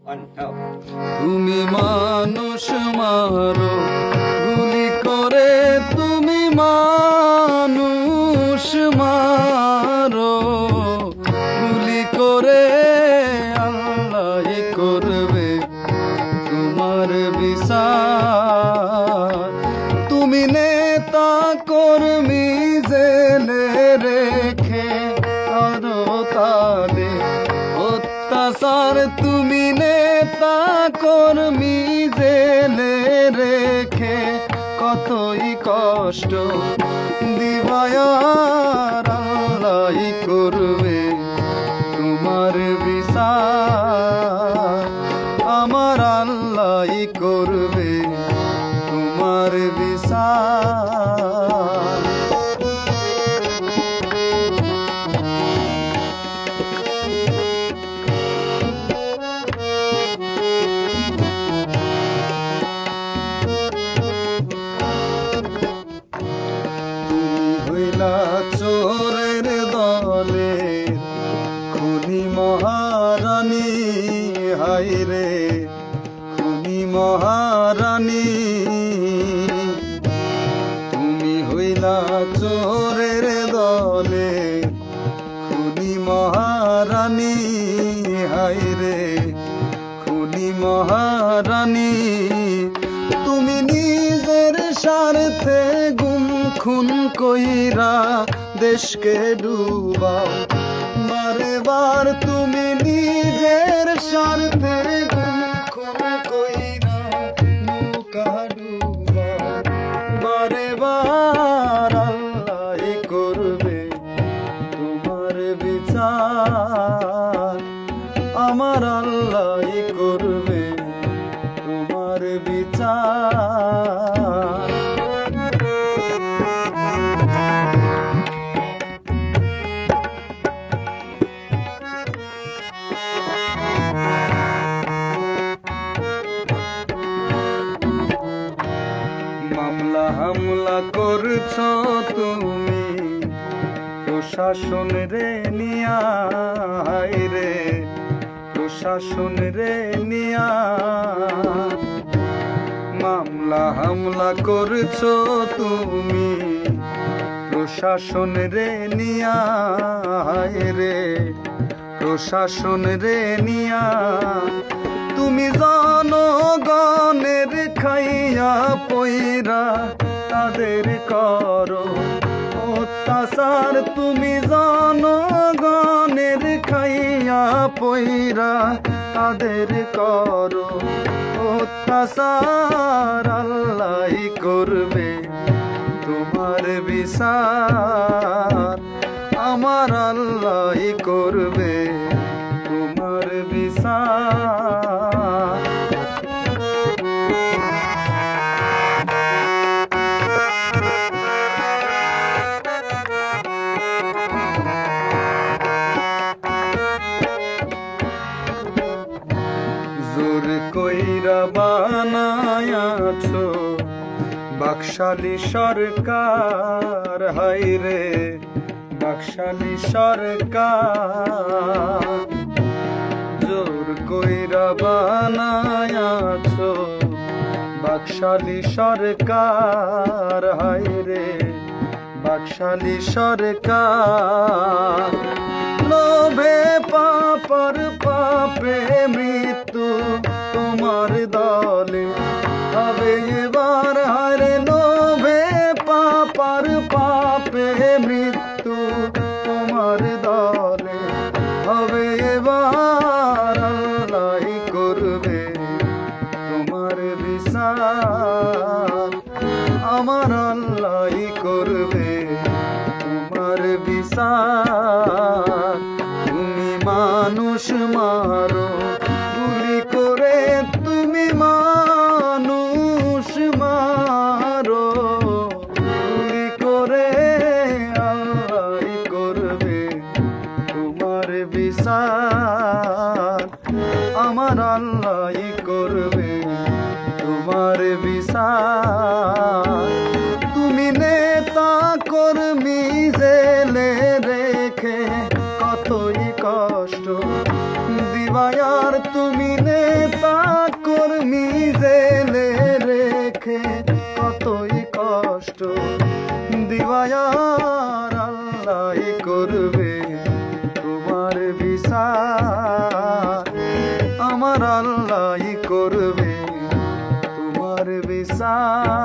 তুমি মানুষ মারো গুলি করে, তুমি মানুষ মারো গুলি করে, আল্লাহ করবে তোমার বিচার। তুমি নেতা কর্মী জেলে রেখে করো তাদের অত্যাচার। তুমি নেতা কর্মী জেলে রেখে কতই কষ্ট দিবায়ার, আল্লাহ করবে তোমার বিচার। আমার আল্লাহ করবে তোমার বিচার। চোরের দলে খুনি মহারানী, হায়রে খুনি মহারানী। তুমি হইলা চোরের দলে খুনি মহারানী, হায়রে খুনি মহারানী। তুমি নিজের স্বার্থে গুম খুন কইরা দেশকে ডুবাও বারে বার। তুমি নিজের স্বার্থে গুম খুন কইরা নৌকা ডুবাও বারে বার, আল্লাহ করবে তোমার বিচার। আমার আল্লাহ করবে তোমার বিচার। মামলা হামলা করছ তুমি প্রশাসন রে নিয়া, হায়রে প্রশাসন রে নিয়া। মামলা হামলা করছ তুমি প্রশাসন রে নিয়া, হায়রে প্রশাসন রে নিয়া। তুমি জনগণের খাইয়া পয়রা তাদের করো অত্যাচার। তুমি জনগণের খাইয়া পয়রা তাদের করো অত্যাচার, আল্লাহ করবে তোমার বিচার। আমার আল্লাহ করবে তোমার বিচার। জোর কইরা বানায়াছো বাকশালী সরকার, হায়রে বাকশালী সরকার। জোর কইরা বানায়াছো বাকশালী সরকার, হায়রে বাকশালী সরকার। লোভে পাপর পাপে মৃত্যু তোমার দলে হবে এবার, হায়রে লোভে পাপর পাপে মৃত্যু তোমার দলে হবে এবার, আল্লাহ করবে তোমার বিচার। আমার আল্লাহ করবে তোমার বিচার। তুমি মানুষ মারো গুলি করে, তুমি মানুষ মারো গুলি করে, আল্লাহ করবে তোমার বিচার। আমার আল্লাহ করবে তোমার বিচার। তুমি নেতা কর্মী জেলে রেখে কতই কষ্ট দিবায়ার তুমি নেতা কর্মী জেলে রেখে কতই কষ্ট দিবায়ার আল্লাহ করবে তোমার বিচার আমার আল্লাহ করবে তোমার বিচার